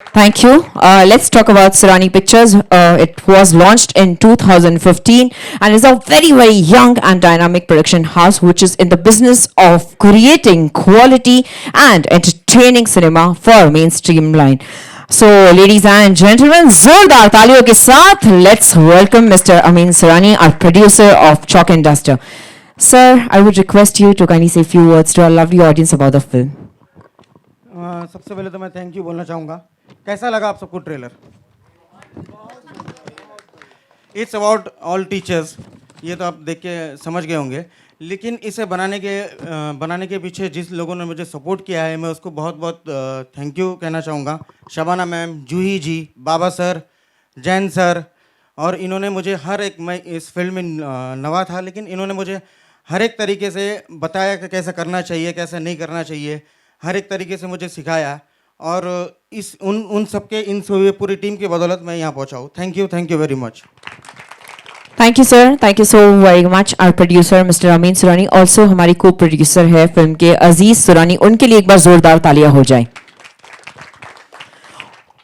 Thank you. Let's talk about Surani Pictures. It was launched in 2015 and is a very, very young and dynamic production house which is in the business of creating quality and entertaining cinema for mainstream line. So, ladies and gentlemen, जोरदार तालियों के साथ let's welcome Mr. Amin Surani, our producer of Chalk and Duster. Sir, I would request you to kindly say a few words to our lovely audience about the film. सबसे पहले तो मैं thank you बोलना चाहूँगा। कैसा लगा आप सबको trailer? It's about all teachers, ये तो आप देख के समझ गए होंगे। लेकिन इसे बनाने के पीछे जिस लोगों ने मुझे सपोर्ट किया है, मैं उसको बहुत बहुत थैंक यू कहना चाहूँगा। शबाना मैम, जूही जी, बाबा सर, जैन सर, और इन्होंने मुझे हर एक, मैं इस फील्ड में नवा था, लेकिन इन्होंने मुझे हर एक तरीके से बताया कि कैसा करना चाहिए, कैसा नहीं करना चाहिए, हर एक तरीके से मुझे सिखाया। और इस उन सबके, इन पूरी टीम की बदौलत मैं यहाँ पहुँचा हूँ। Thank you very much. Thank you sir, thank you so very much. Our producer mister Amin Surani, also हमारी को प्रोड्यूसर है फिल्म के अजीज सुरानी, उनके लिए एक बार जोरदार तालियां हो जाए।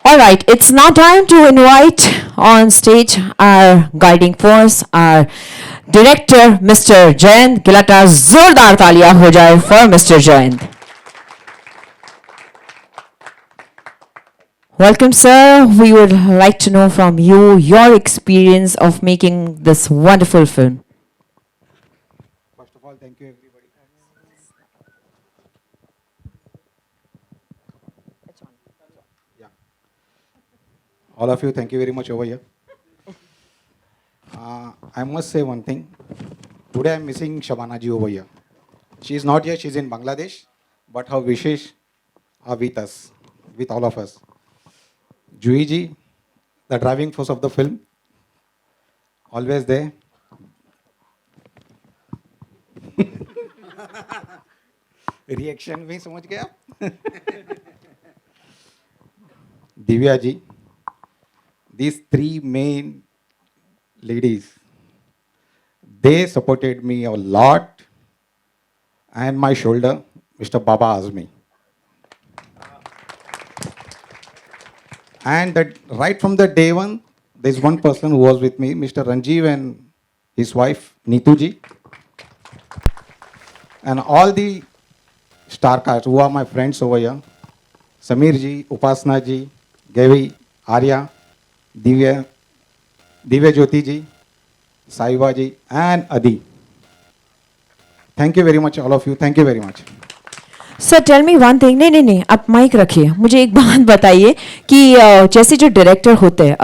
All right, it's now time to invite on stage our guiding force, our director, Mr. Jayant Gilata. जोरदार तालियां हो जाए for Mr. Jayant. Welcome, sir. We would like to know from you your experience of making this wonderful film. First of all, thank you everybody. Yeah. All of you, thank you very much over here. I must say one thing. Today I'm missing Shabana ji over here. She is not here, she's in Bangladesh, but her wishes are with us, with all of us. Jui ji, the driving force of the film, always there. Reaction में समझ गया Divya ji, these three main ladies, they supported me a lot, and my shoulder, Mr. Baba Azmi. And that right from the day one, there's one person who was with me, Mr. Ranjeev and his wife, Neetu ji, and all the star cast who are my friends over here, Samir ji, Upasna ji, Gavi, Arya, Divya, Divya Jyoti ji, Saiba ji, and Adi. Thank you very much, all of you. Thank you very much. Sir tell me one thing, नहीं नहीं नहीं, आप mic रखिए। मुझे एक बात बताइए कि जैसे जो डायरेक्टर होते हैं,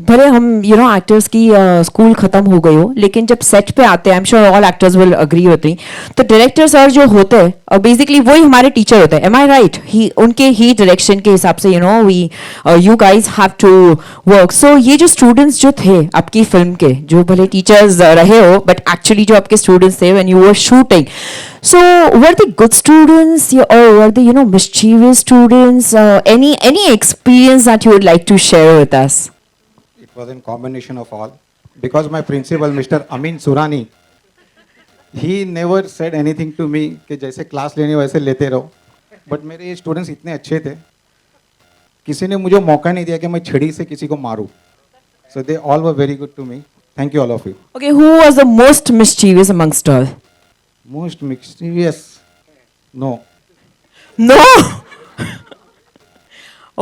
भले हम एक्टर्स की स्कूल ख़त्म हो गई हो, लेकिन जब सेट पे आते हैं, आई am sure all actors will agree होती, तो डायरेक्टर सर जो होते हैं बेसिकली वही हमारे टीचर होते हैं। एम आई राइट? ही उनके ही डायरेक्शन के हिसाब से we you guys have to work. So ये जो स्टूडेंट्स जो थे आपकी फिल्म के, जो भले टीचर्स रहे हो बट एक्चुअली जो आपके स्टूडेंट्स थे when you were shooting, so were they good students or were they mischievous students? Any experience that you would like to share with us? It was a combination of all. Because my principal, Mr. Amin Surani, he never said anything to me कि जैसे class लेने वैसे लेते रहो. But मेरे students इतने अच्छे थे, किसी ने मुझे मौका नहीं दिया कि मैं छड़ी से किसी को मारूं. So they all were very good to me. Thank you all of you. Okay, who was the most mischievous amongst all? Most mischievous? No. No.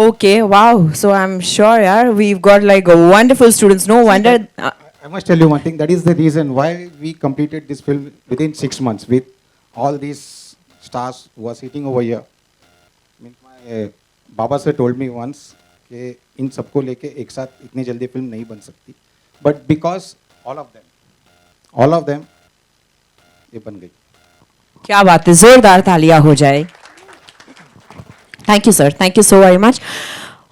Okay, wow. So I'm sure, yeah, we've got like a wonderful students. No wonder. I must tell you one thing. That is the reason why we completed this film within 6 months with all these stars who are sitting over here. My Baba sir told me once कि इन सबको लेके एक साथ इतनी जल्दी film नहीं बन सकती. But because all of them, ये बन गई. क्या बात है, जोरदार तालियां हो जाए। Thank you sir, thank you so very much.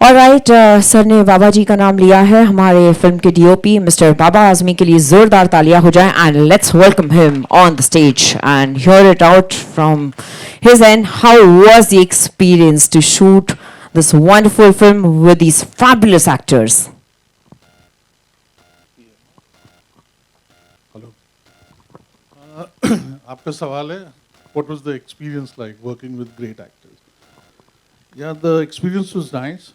Alright, sir ने बाबा जी का नाम लिया है, हमारे फिल्म के डीओपी मिस्टर बाबा आजमी के लिए जोरदार तालियां हो जाए। And let's welcome him on the stage and hear it out from his end, how was the experience to shoot this wonderful film with these fabulous actors? आपका सवाल है, what was the experience like working with great actors? Yeah, the experience was nice.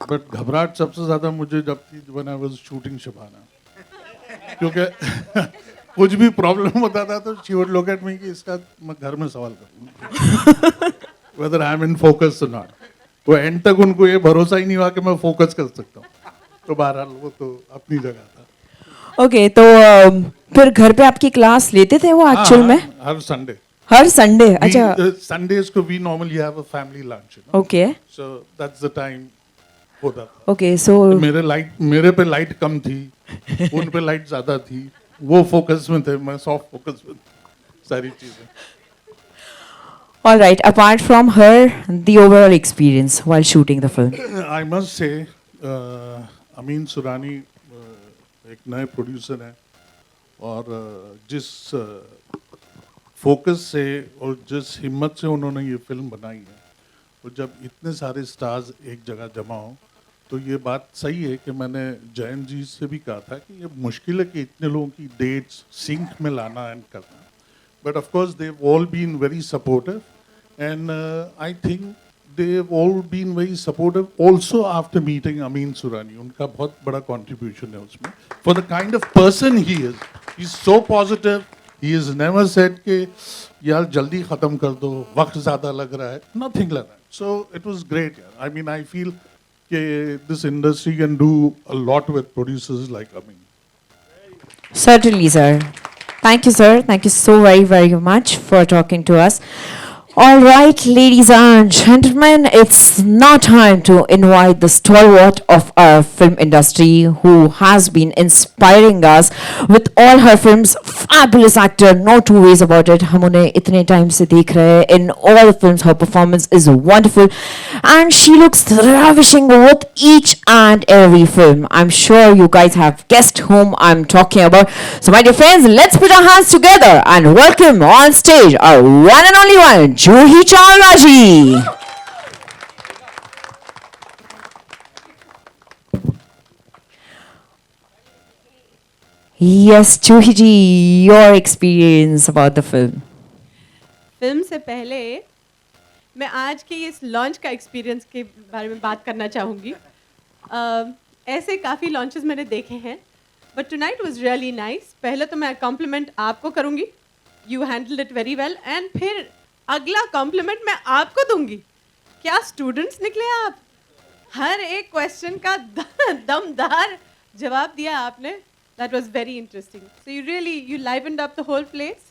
But घबराहट सबसे ज़्यादा मुझे जब थी when I was shooting Shabana, क्योंकि कुछ भी प्रॉब्लम होता था तो she would look at me कि इसका मैं घर में सवाल करूँगा whether I am in focus or not. वो एंड तक उनको ये भरोसा ही नहीं हुआ कि मैं फोकस कर सकता हूँ, तो बहरहाल वो तो अपनी जगह था। ओके, तो फिर घर पे आपकी क्लास लेते थे वो एक्चुअल में? हर संडे। हर संडे? अच्छा, संडेज को we normally have a family lunch, okay so that's the time होता था। ओके, सो मेरे पे लाइट कम थी, उन पे लाइट ज्यादा थी, वो फोकस में थे, मैं सॉफ्ट फोकस में, सारी चीजें। all right, apart from her, the overall experience while shooting the film. I must say Amin सुरानी एक नए प्रोड्यूसर हैं, और जिस फोकस से और जिस हिम्मत से उन्होंने ये फिल्म बनाई है, और जब इतने सारे स्टार्स एक जगह जमा हो, तो ये बात सही है कि मैंने जयंत जी से भी कहा था कि ये मुश्किल है कि इतने लोगों की डेट्स सिंक में लाना एंड करना, but of course they all been very supportive, and I think they've all been very supportive also after meeting Amin Surani. उनका बहुत बड़ा contribution है उसमें, for the kind of person he is. He's so positive. He has never said कि यार जल्दी ख़त्म कर दो, वक्त ज़्यादा लग रहा है, nothing like that. So it was great. I mean, I feel कि this industry can do a lot with producers like Amin. Certainly, sir. Thank you, sir. Thank you so very, very much for talking to us. All right, ladies and gentlemen, it's now time to invite the stalwart of our film industry who has been inspiring us with all her films. Fabulous actor, no two ways about it. हम उन्हें इतने time से देख रहे हैं. In all the films, her performance is wonderful, and she looks ravishing with each and every film. I'm sure you guys have guessed whom I'm talking about. So, my dear friends, let's put our hands together and welcome on stage our one and only one, Juhi Chawla ji. Yes, Juhi ji, your experience about the film. Film से पहले मैं आज के इस launch का experience के बारे में बात करना चाहूँगी। ऐसे काफ़ी लॉन्चेस मैंने देखे हैं, but tonight was really nice. पहले तो मैं कॉम्प्लीमेंट आपको करूँगी, you handled it very well, and फिर अगला कॉम्प्लीमेंट मैं आपको दूंगी। क्या स्टूडेंट्स निकले आप! हर एक क्वेश्चन का दमदार जवाब दिया आपने। That was very interesting. So you really you livened up the whole place,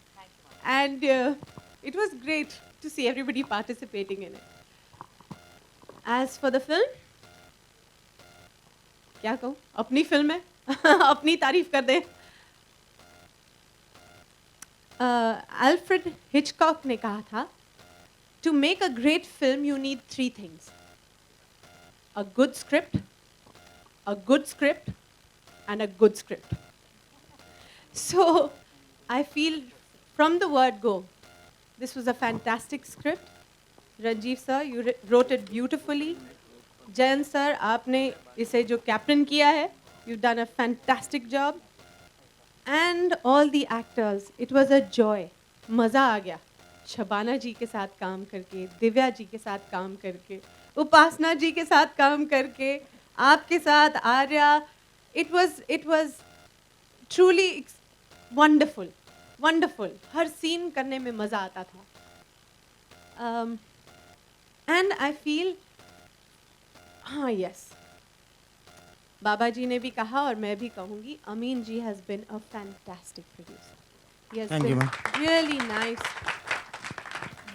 and it was great to see everybody participating in it. As for the film, क्या कहूँ, अपनी फिल्म है अपनी तारीफ कर दे। Alfred Hitchcock ने कहा था, to make a great film you need 3 things: a good script, and a good script. So I feel from the word go, this was a fantastic script. Ranjeev sir, you wrote it beautifully. Jayant sir, आपने इसे जो captain किया है, you've done a fantastic job. And all the actors, it was a joy. मज़ा आ गया शबाना जी के साथ काम करके, दिव्या जी के साथ काम करके, उपासना जी के साथ काम करके, आपके साथ Arya. It was truly wonderful, wonderful. हर सीन करने में मज़ा आता था। And I feel, हाँ yes, बाबा जी ने भी कहा और मैं भी कहूँगी, अमीन जी has been a fantastic producer. He has Thank you, been ma'am. really nice,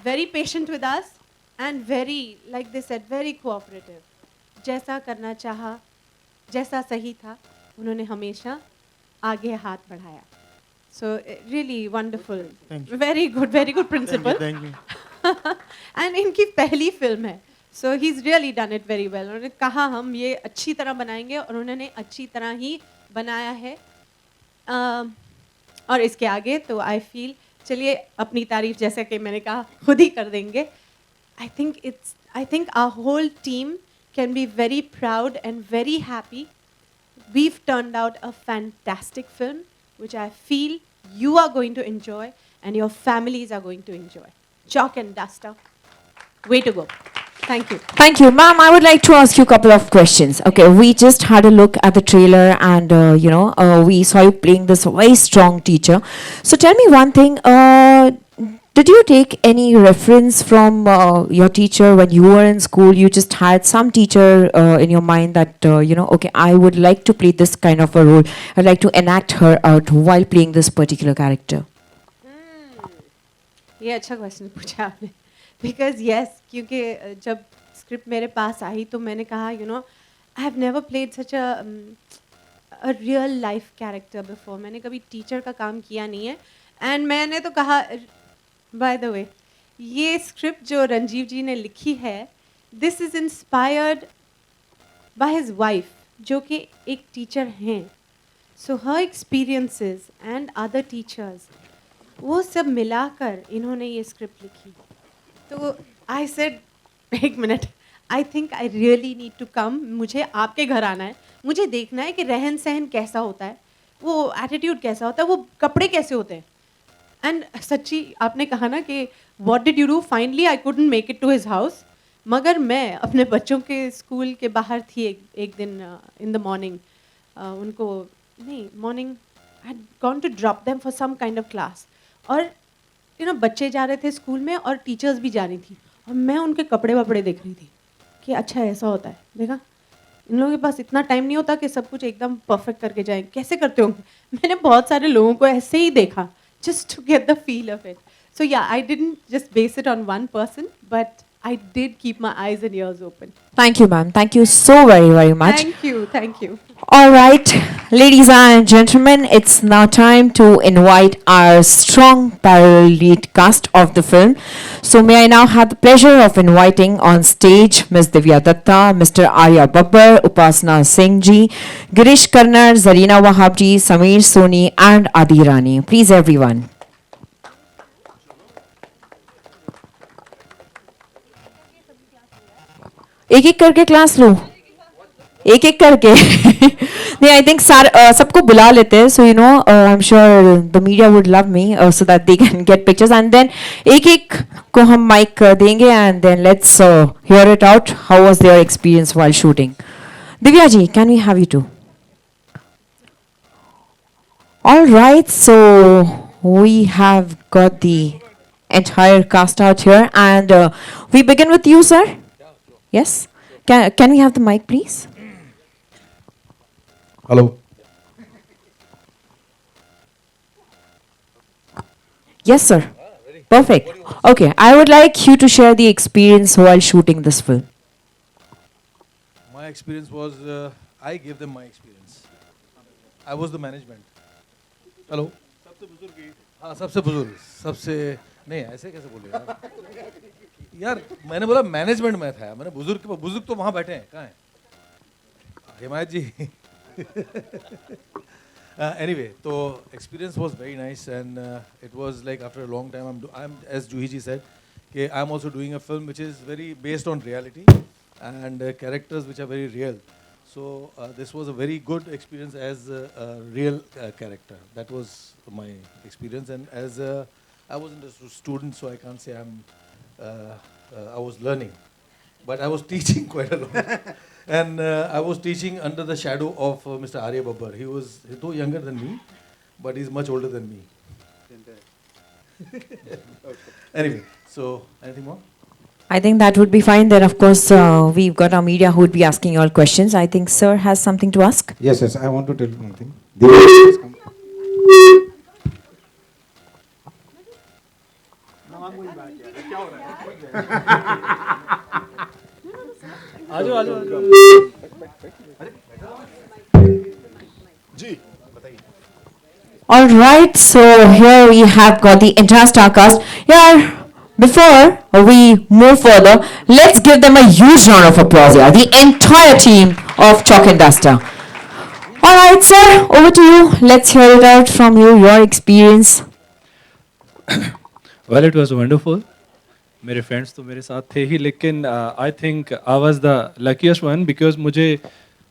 very patient with us, and very, like they said, very cooperative. जैसा करना चाहा, जैसा सही था, उन्होंने हमेशा आगे हाथ बढ़ाया. So really wonderful. Thank you. Very good principal. Thank you. And इनकी पहली फिल्म है, so he's really done it very well. उन्होंने कहा हम ये अच्छी तरह बनाएंगे और उन्होंने अच्छी तरह ही बनाया है। और इसके आगे तो आई फील, चलिए अपनी तारीफ जैसे कि मैंने कहा खुद ही कर देंगे। I think our whole team can be very proud and very happy. We've turned out a fantastic film, which I feel you are going to enjoy and your families are going to enjoy. Chalk and duster. Way to go. Thank you. Thank you, ma'am. I would like to ask you a couple of questions. Okay, we just had a look at the trailer, and we saw you playing this very strong teacher. So tell me one thing. Did you take any reference from your teacher when you were in school? You just had some teacher in your mind that okay, I would like to play this kind of a role. I'd like to enact her out while playing this particular character. ये अच्छा question पूछा आपने because yes क्योंकि जब script मेरे पास आई तो मैंने कहा आई have never played such a real life character before. मैंने कभी टीचर का काम किया नहीं है एंड मैंने तो कहा बाय द वे ये स्क्रिप्ट जो रंजीव जी ने लिखी है this is inspired by his wife जो कि एक टीचर हैं. So her experiences and other teachers वो सब मिलाकर इन्होंने ये स्क्रिप्ट लिखी. तो आई सेड एक minute I think I really need to come. मुझे आपके घर आना है, मुझे देखना है कि रहन सहन कैसा होता है, वो एटीट्यूड कैसा होता है, वो कपड़े कैसे होते हैं. एंड सच्ची आपने कहा ना कि what did you do. Finally I couldn't make it to his house. मगर मैं अपने बच्चों के स्कूल के बाहर थी एक दिन इन द मॉर्निंग. उनको नहीं morning I had gone to drop them for some kind of class. और बच्चे जा रहे थे स्कूल में और टीचर्स भी जा रही थी और मैं उनके कपड़े वपड़े देख रही थी कि अच्छा ऐसा होता है. देखा इन लोगों के पास इतना टाइम नहीं होता कि सब कुछ एकदम परफेक्ट करके जाएं. कैसे करते होंगे. मैंने बहुत सारे लोगों को ऐसे ही देखा just to get the feel of it. So yeah, I didn't just base it on one person, but I did keep my eyes and ears open. Thank you, ma'am. Thank you so very, very much. Thank you, thank you. All right, ladies and gentlemen, it's now time to invite our strong parallel lead cast of the film. So may I now have the pleasure of inviting on stage Ms. Divya Datta, Mr. Arya Babbar, Upasana Singh ji, Girish Karnar, Zarina Wahab ji, Sameer Soni and Adi Rani. Please everyone. एक एक करके class लो, एक एक करके. नहीं, I think सबको बुला लेते हैं. So I am sure the media would love me so that they can get pictures and then एक एक को हम माइक देंगे and then let's hear it out how was their experience while shooting. Divya ji, can we have you too? All right, so we have got the entire cast out here, and we begin with you, sir. Yes. Can we have the mic, please? Hello. Yes, sir. Perfect. Okay, I would like you to share the experience while shooting this film. My experience was I gave them my experience. I was the management. Hello. सबसे बुजुर्ग. हाँ, सबसे बुजुर्ग. सबसे नहीं ऐसे कैसे बोले यार मैंने बोला मैनेजमेंट में था. मैंने बुजुर्ग तो वहाँ बैठे हैं. कहाँ हैं हिमायत जी? Anyway, so experience was very nice and it was like after a long time I'm as Juhi ji said, I'm also doing a film which is very based on reality and characters which are very real. So this was a very good experience as a real character. That was my experience, and as I wasn't a student, so I can't say I was learning, but I was teaching quite a lot. And I was teaching under the shadow of Mr. Arya Babbar. He's though younger than me, but he's much older than me. Anyway, so anything more? I think that would be fine. Then, of course, we've got our media who would be asking you all questions. I think sir has something to ask. Yes, yes, I want to tell you one thing. Please come. All right, so here we have got the entire star cast. Yeah, before we move further, let's give them a huge round of applause here. The entire team of Chalk and Duster. All right, sir, over to you. Let's hear it out from you, your experience. Well, it was wonderful. मेरे friends तो मेरे साथ थे ही, लेकिन आई think I was the luckiest one because मुझे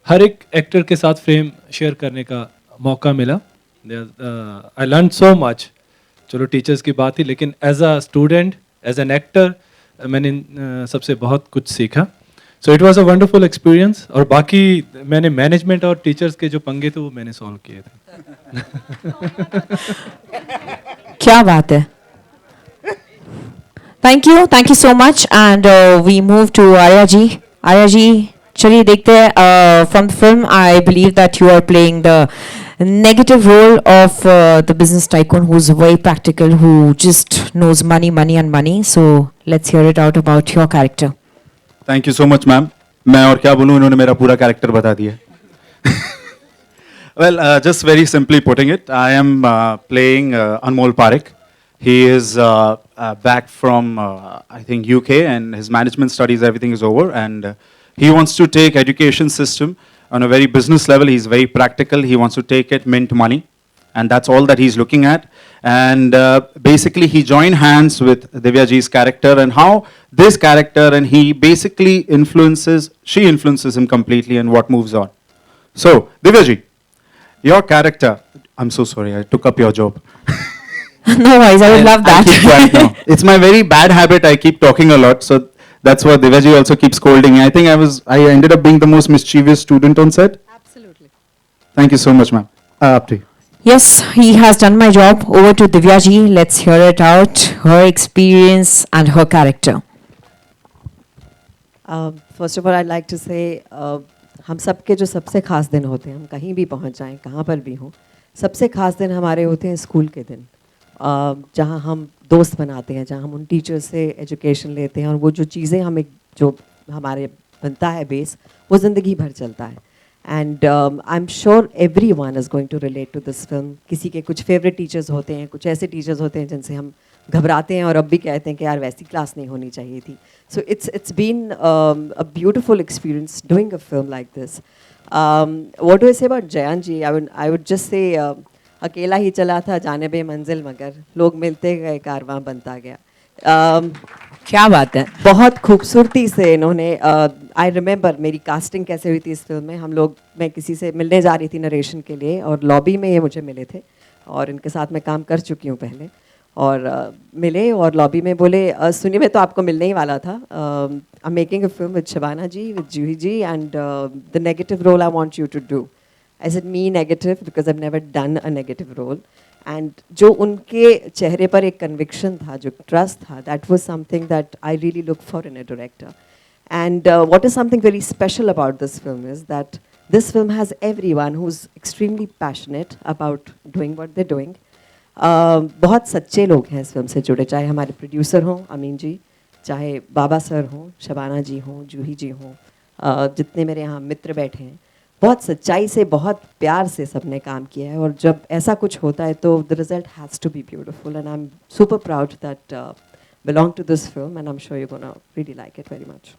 हर एक actor के साथ फ्रेम शेयर करने का मौका मिला. I learn so much. चलो टीचर्स की बात ही, लेकिन as a student, as an actor, मैंने सबसे बहुत कुछ सीखा. So it was a wonderful experience. और बाकी मैंने मैनेजमेंट और टीचर्स के जो पंगे थे वो मैंने सॉल्व किए थे. क्या बात है. Thank you so much. And we move to Arya ji. Arya ji, चलिए देखते हैं. From the film I believe that you are playing the negative role of the business tycoon who's very practical, who just knows money, money and money. So let's hear it out about your character. Thank you so much ma'am. मैं और क्या बोलूँ, इन्होंने मेरा पूरा character बता दिया. Well, just very simply putting it, I am playing Anmol Parekh. He is back from, I think, UK, and his management studies, everything is over, and he wants to take education system on a very business level. He's very practical. He wants to take it, mint money, and that's all that he's looking at. And basically, he joined hands with Divya ji's character, and how this character, and he basically she influences him completely, and what moves on. So, Divya ji, your character, I'm so sorry, I took up your job. No worries, I would love I'll that. keep quiet now. It's my very bad habit, I keep talking a lot, so that's why Divya ji also keeps scolding me. I think I ended up being the most mischievous student on set. Absolutely. Thank you so much, ma'am. Up to you. Yes, he has done my job. Over to Divya ji. Let's hear it out. Her experience and her character. First of all I like to say हम सब के जो सबसे ख़ास दिन होते हैं, हम कहीं भी पहुंच जाएं, कहाँ पर भी हों, सबसे ख़ास दिन हमारे होते हैं स्कूल के दिन, जहाँ हम दोस्त बनाते हैं, जहाँ हम उन टीचर्स से एजुकेशन लेते हैं, और वो जो चीज़ें हमें जो हमारे बनता है बेस, वो ज़िंदगी भर चलता है. And I am sure every one is going to relate to this film. किसी के कुछ फेवरेट टीचर्स होते हैं, कुछ ऐसे टीचर्स होते हैं जिनसे हम घबराते हैं और अब भी कहते हैं कि यार वैसी क्लास नहीं होनी चाहिए थी. सो it's been a beautiful experience doing a film like this. What do I say about Jayan ji? I would just say अकेला ही चला था जानिबे मंजिल, मगर लोग मिलते गए, कारवां बनता गया. क्या बात है. बहुत खूबसूरती से इन्होंने, आई रिमेंबर मेरी कास्टिंग कैसे हुई थी इस फिल्म में. हम लोग, मैं किसी से मिलने जा रही थी नरेशन के लिए, और लॉबी में ये मुझे मिले थे, और इनके साथ मैं काम कर चुकी हूँ पहले, और मिले और लॉबी में बोले, सुनिए मैं तो आपको मिलने ही वाला था, I am making a film with Shabana ji, with Juhi ji, and the negative role I want you to do. I said me negative because I have never done a negative role. And जो उनके चेहरे पर एक कन्विक्शन था, जो ट्रस्ट था, that was something that I really look for in a director. And what is something very special about this film is that this film has everyone who is extremely passionate about doing what they doing. बहुत सच्चे लोग हैं इस film से जुड़े, चाहे हमारे producer हों अमीन जी, चाहे बाबा सर हों, शबाना जी हों, जूही जी हों, जितने मेरे यहाँ मित्र बैठे हैं, बहुत सच्चाई से, बहुत प्यार से सबने काम किया है. और जब ऐसा कुछ होता है तो the result has to be beautiful, and I am super proud that belong to this film, and I am sure you gonna really like it very much.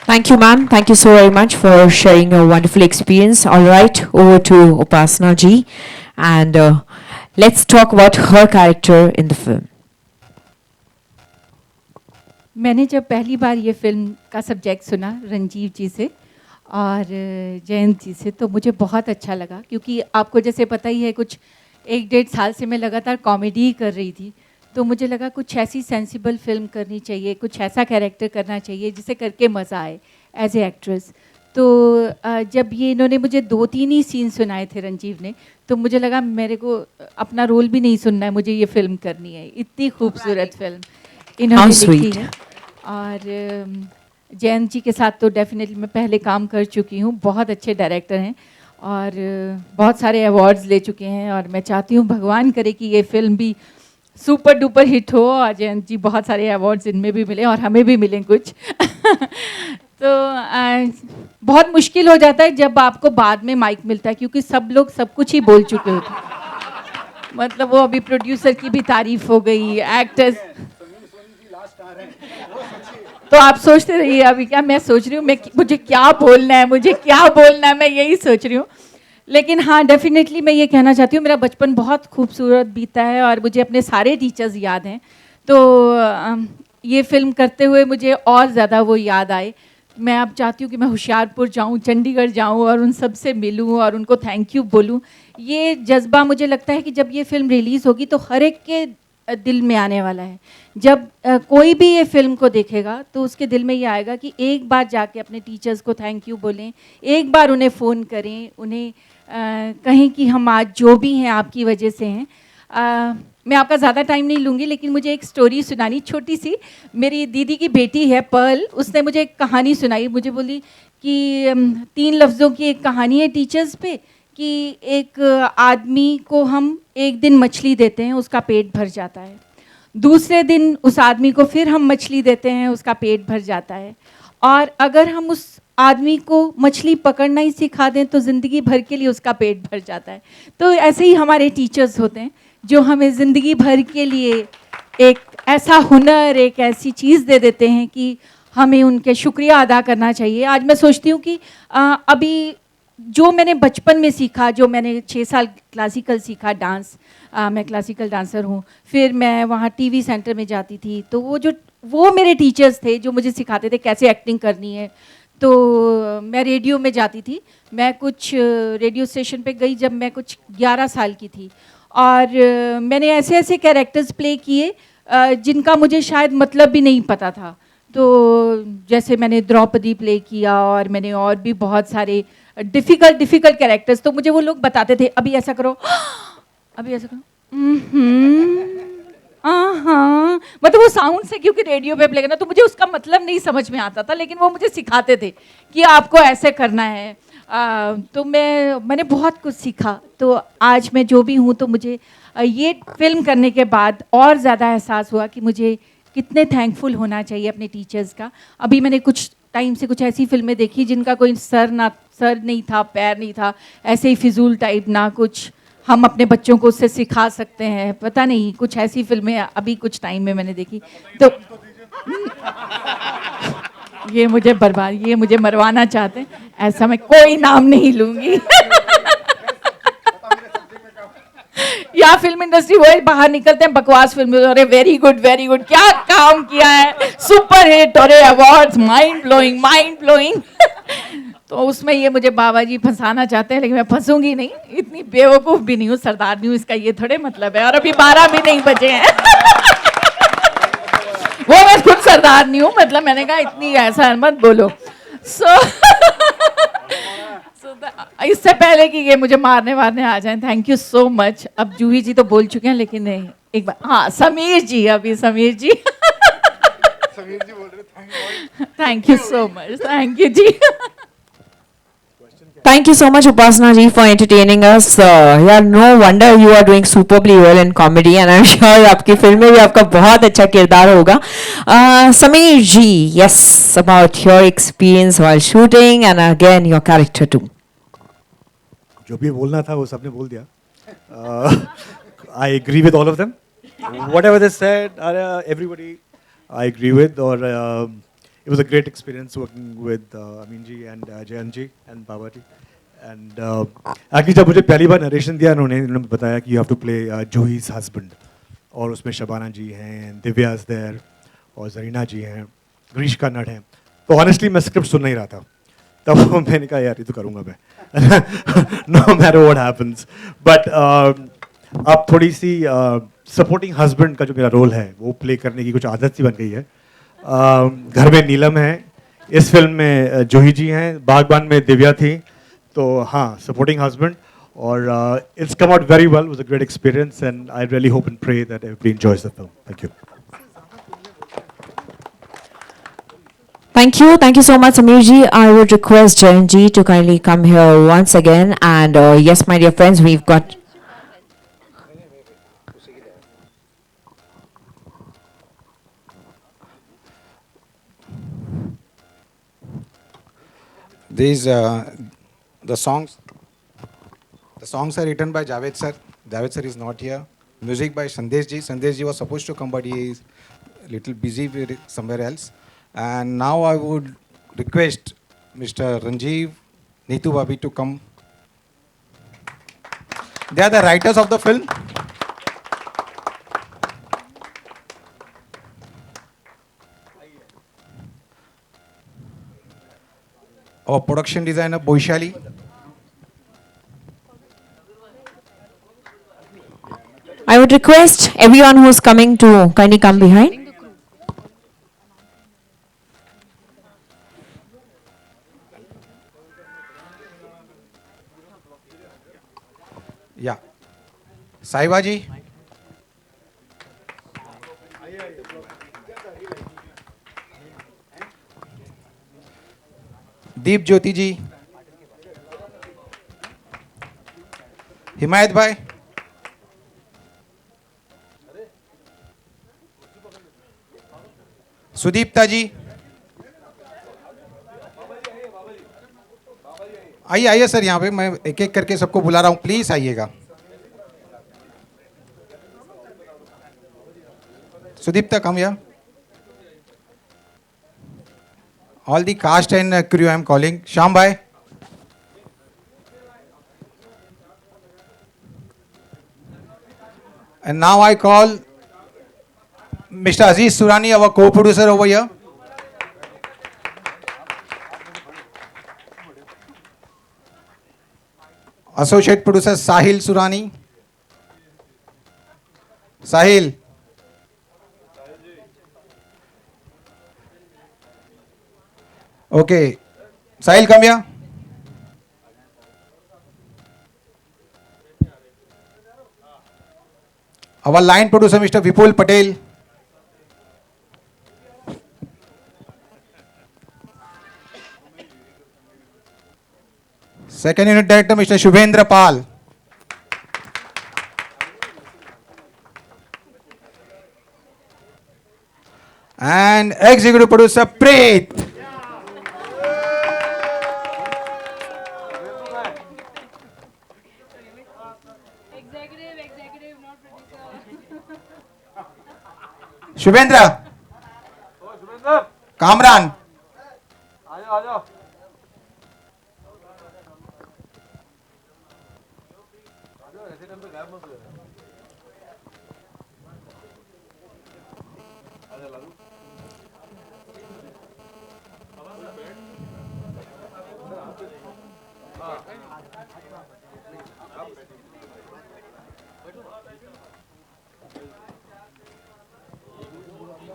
Thank you, ma'am. Thank you so very much for sharing your wonderful experience. All right, over to Upasana ji, and let's talk about her character in the film. मैंने जब पहली बार ये film का subject सुना रंजीव जी से और जयंत जी से, तो मुझे बहुत अच्छा लगा, क्योंकि आपको जैसे पता ही है, कुछ 1-1.5 साल से मैं लगातार कॉमेडी कर रही थी, तो मुझे लगा कुछ ऐसी सेंसिबल फिल्म करनी चाहिए, कुछ ऐसा कैरेक्टर करना चाहिए जिसे करके मज़ा आए एज ए एक्ट्रेस. तो जब ये इन्होंने मुझे 2-3 ही सीन सुनाए थे रंजीव ने, तो मुझे लगा मेरे को अपना रोल भी नहीं सुनना है, मुझे ये फिल्म करनी है. इतनी खूबसूरत फिल्म इन्होंने लिखी है. और जयंत जी के साथ तो डेफिनेटली मैं पहले काम कर चुकी हूँ, बहुत अच्छे डायरेक्टर हैं और बहुत सारे अवार्ड्स ले चुके हैं, और मैं चाहती हूँ भगवान करे कि ये फिल्म भी सुपर डुपर हिट हो, और जयंत जी बहुत सारे अवार्ड्स इनमें भी मिले और हमें भी मिलें कुछ. तो बहुत मुश्किल हो जाता है जब आपको बाद में माइक मिलता है, क्योंकि सब लोग सब कुछ ही बोल चुके होते हैं. मतलब वो अभी प्रोड्यूसर की भी तारीफ हो गई, एक्टर्स, तो आप सोचते रहिए अभी क्या मैं सोच रही हूँ, मुझे क्या बोलना है, मुझे क्या बोलना है, मैं यही सोच रही हूँ. लेकिन हाँ, डेफिनेटली मैं ये कहना चाहती हूँ, मेरा बचपन बहुत खूबसूरत बीता है और मुझे अपने सारे टीचर्स याद हैं. तो ये फिल्म करते हुए मुझे और ज़्यादा वो याद आए. मैं अब चाहती हूँ कि मैं होशियारपुर जाऊँ, चंडीगढ़ जाऊँ और उन सब से मिलूँ और उनको थैंक यू बोलूँ. ये जज्बा मुझे लगता है कि जब ये फिल्म रिलीज़ होगी तो हर एक के दिल में आने वाला है। जब कोई भी ये फिल्म को देखेगा तो उसके दिल में ये आएगा कि एक बार जाके अपने टीचर्स को थैंक यू बोलें, एक बार उन्हें फ़ोन करें, उन्हें कहें कि हम आज जो भी हैं आपकी वजह से हैं। मैं आपका ज़्यादा टाइम नहीं लूँगी, लेकिन मुझे एक स्टोरी सुनानी छोटी सी। मेरी दीदी की बेटी है पर्ल, उसने मुझे एक कहानी सुनाई। मुझे बोली कि 3 लफ्ज़ों की एक कहानी है टीचर्स पे, कि एक आदमी को हम एक दिन मछली देते हैं, उसका पेट भर जाता है। दूसरे दिन उस आदमी को फिर हम मछली देते हैं, उसका पेट भर जाता है। और अगर हम उस आदमी को मछली पकड़ना ही सिखा दें तो ज़िंदगी भर के लिए उसका पेट भर जाता है। तो ऐसे ही हमारे टीचर्स होते हैं जो हमें ज़िंदगी भर के लिए एक ऐसा हुनर, एक ऐसी चीज़ दे देते हैं कि हमें उनके शुक्रिया अदा करना चाहिए। आज मैं सोचती हूँ कि अभी जो मैंने बचपन में सीखा, जो मैंने 6 साल क्लासिकल सीखा डांस, मैं क्लासिकल डांसर हूँ, फिर मैं वहाँ टीवी सेंटर में जाती थी, तो वो मेरे टीचर्स थे जो मुझे सिखाते थे कैसे एक्टिंग करनी है। तो मैं रेडियो में जाती थी, मैं कुछ रेडियो स्टेशन पे गई जब मैं कुछ 11 साल की थी, और मैंने ऐसे ऐसे कैरेक्टर्स प्ले किए जिनका मुझे शायद मतलब भी नहीं पता था। तो जैसे मैंने द्रौपदी प्ले किया, और मैंने और भी बहुत सारे डिफ़िकल्ट कैरेक्टर्स। तो मुझे वो लोग बताते थे अभी ऐसा करो, अभी ऐसा करो, हाँ, मतलब वो साउंड से, क्योंकि रेडियो पे प्ले करना, तो मुझे उसका मतलब नहीं समझ में आता था, लेकिन वो मुझे सिखाते थे कि आपको ऐसे करना है। तो मैंने बहुत कुछ सीखा। तो आज मैं जो भी हूँ, तो मुझे ये फिल्म करने के बाद और ज़्यादा एहसास हुआ कि मुझे कितने थैंकफुल होना चाहिए अपने टीचर्स का। अभी मैंने कुछ टाइम से कुछ ऐसी फिल्में देखी जिनका कोई सर नहीं था, पैर नहीं था, ऐसे ही फिजूल टाइप, ना कुछ हम अपने बच्चों को उससे सिखा सकते हैं, पता नहीं, कुछ ऐसी फिल्में अभी कुछ टाइम में मैंने देखी। तो ये मुझे मरवाना चाहते हैं, ऐसा मैं कोई नाम नहीं लूँगी। या फिल्म इंडस्ट्री वो बाहर निकलते हैं बकवास फिल्म, अरे वेरी गुड क्या काम किया है, सुपर हिट, अरे अवार्ड्स, माइंड ब्लोइंग। तो उसमें ये मुझे बाबा जी फंसाना चाहते हैं, लेकिन मैं फंसूंगी नहीं, इतनी बेवकूफ़ भी नहीं हूँ, सरदार नहीं हूँ, इसका ये थोड़े मतलब है। और अभी 12 भी नहीं बजे हैं। वो मैं खुद सरदार नहीं हूँ, मतलब मैंने कहा इतनी ऐसा मत बोलो। इससे पहले कि ये मुझे मारने आ जाएं, थैंक यू सो मच। अब जूही जी तो बोल चुके हैं, लेकिन नहीं, एक बार, हाँ, समीर जी समीर जी बोल रहे, thank you so much, thank you ji. Thank you so much, Upasana ji, for entertaining us. Yeah, no wonder you are doing superbly well in comedy, and I'm sure आपकी फिल्म में भी आपका बहुत अच्छा किरदार होगा. Sameer ji, yes, about your experience while shooting and again your character too. जो भी बोलना था वो सबने बोल दिया. I agree with all of them. Whatever they said, everybody I agree with. Or it was a great experience working with Amin ji and Jayan ji and Baba ji. And actually जब मुझे पहली बार narration दिया उन्होंने बताया कि you have to play Juhi's husband, और उसमें शबाना जी हैं, दिव्या is there, और जरीना जी हैं, ग्रीश कन्नड़ हैं. तो honestly मैं स्क्रिप्ट सुन नहीं रहा था, तब मैंने कहा यार ये तो करूँगा मैं, no matter what happens. But अब थोड़ी सी सपोर्टिंग हस्बैंड का जो मेरा रोल है वो प्ले करने की कुछ आदत सी बन गई है. घर में नीलम है, इस फिल्म में जूही जी हैं, बागबान में दिव्या थी. तो हाँ, सपोर्टिंग हस्बैंड, और it's come out very well, was a great experience, and I really hope and pray that everybody enjoys the film. Thank you. Thank you so much, Sameer ji. I would request Jayan ji to kindly come here once again. And yes, my dear friends, we've got. These the songs are written by Javed sir. Javed sir is not here. Music by Sandesh ji. Sandesh ji was supposed to come, but he is a little busy somewhere else. And now I would request Mr. Ranjeev, Neetu Bhabi to come. They are the writers of the film. Our production designer Boishali. I would request everyone who's coming to kindly come behind. Yeah. Saiba ji. दीप ज्योति जी, हिमायत भाई, सुदीप्ता जी, आइए आइए sir, यहाँ पे मैं एक एक करके सबको बुला रहा हूँ, प्लीज आइएगा। Sudipta come here. All the cast and crew I am calling. Shyam bhai. And now I call Mr. Aziz Surani, our co-producer over here. Associate producer Sahil Surani. Sahil. Okay. Sahil, come here. Our line producer, Mr. Vipul Patel. Second unit director, Mr. Shubhendra Pal. And executive producer, Preet. Shubhendra. Kamran.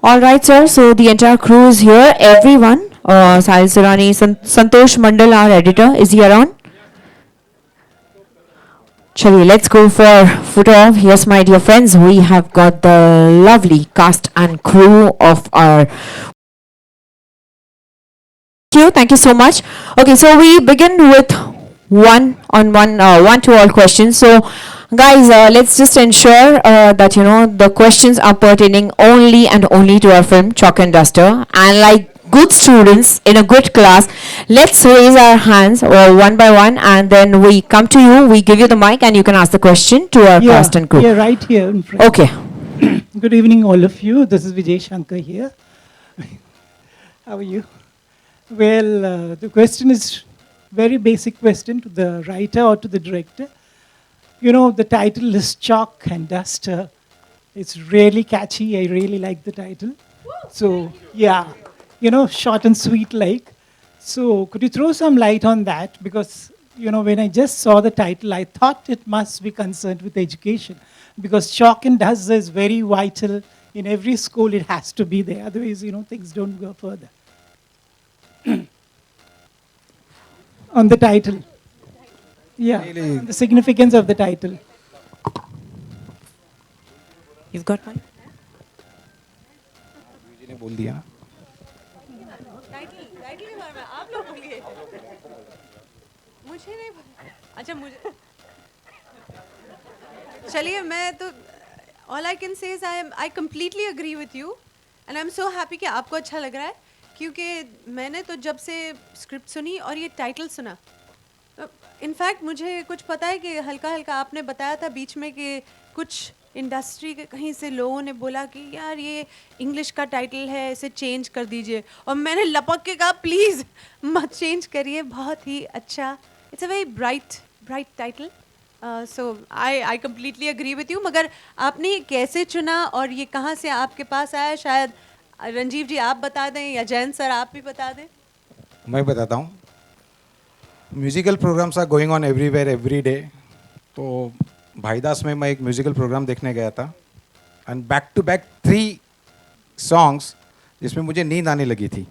All right, sir. So the entire crew is here. Everyone. Sahil Surani, Santosh Mandal, our editor, is he around? Chaliye, let's go for photo off. Yes, my dear friends, we have got the lovely cast and crew of our. Thank you so much. Okay, so we begin with one-to-all questions. So, guys, let's just ensure that the questions are pertaining only and only to our film Chalk and Duster, and like good students in a good class, let's raise our hands one by one, and then we come to you, we give you the mic, and you can ask the question to our cast and crew. Yeah, right here in front. Okay. Good evening, all of you. This is Vijay Shankar here. How are you? Well, the question is very basic question to the writer or to the director. You know, the title is Chalk and Duster. It's really catchy. I really like the title. So, yeah, short and sweet like. So, could you throw some light on that? Because, when I just saw the title, I thought it must be concerned with education. Because Chalk and Duster is very vital. In every school, it has to be there. Otherwise, things don't go further. On the title. Yeah, Really? the significance of the title. You've got one? ने बोल दिया। आप लोग बोलिए। मुझे नहीं अच्छा मुझे चलिए मैं तो all I can say is I completely agree with you and I'm so happy कि आपको अच्छा लग रहा है क्योंकि मैंने तो जब से स्क्रिप्ट सुनी और ये टाइटल सुना इनफैक्ट मुझे कुछ पता है कि हल्का हल्का आपने बताया था बीच में कि कुछ इंडस्ट्री के कहीं से लोगों ने बोला कि यार ये इंग्लिश का टाइटल है इसे चेंज कर दीजिए और मैंने लपक के कहा प्लीज़ मत चेंज करिए बहुत ही अच्छा it's a very bright title so I completely agree with you मगर आपने ये कैसे चुना और ये कहाँ से आपके पास आया शायद रंजीव जी आप बता दें या जैन सर आप भी बता दें मैं बताता हूँ musical programmes are going on everywhere every day तो भाईदास में मैं एक म्यूजिकल प्रोग्राम देखने गया था and back to back 3 songs जिसमें मुझे नींद आने लगी थी.